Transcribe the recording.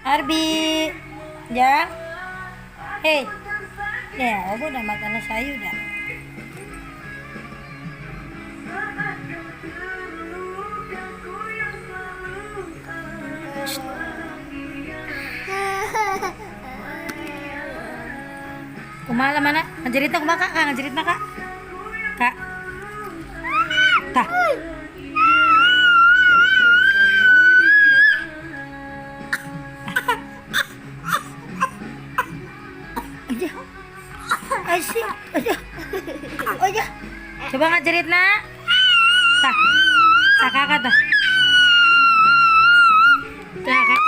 Arbi, Jang. Hei, ya, obo udah makan sayu dah. Kumaha mana? Ngajerit kumaha kak? Ngajerit mah kak? Kak. Tah. Aja. Asyik. Aja. Aja. Coba ngajerit nak. Tah. Tah kakak tah. Tah kakak.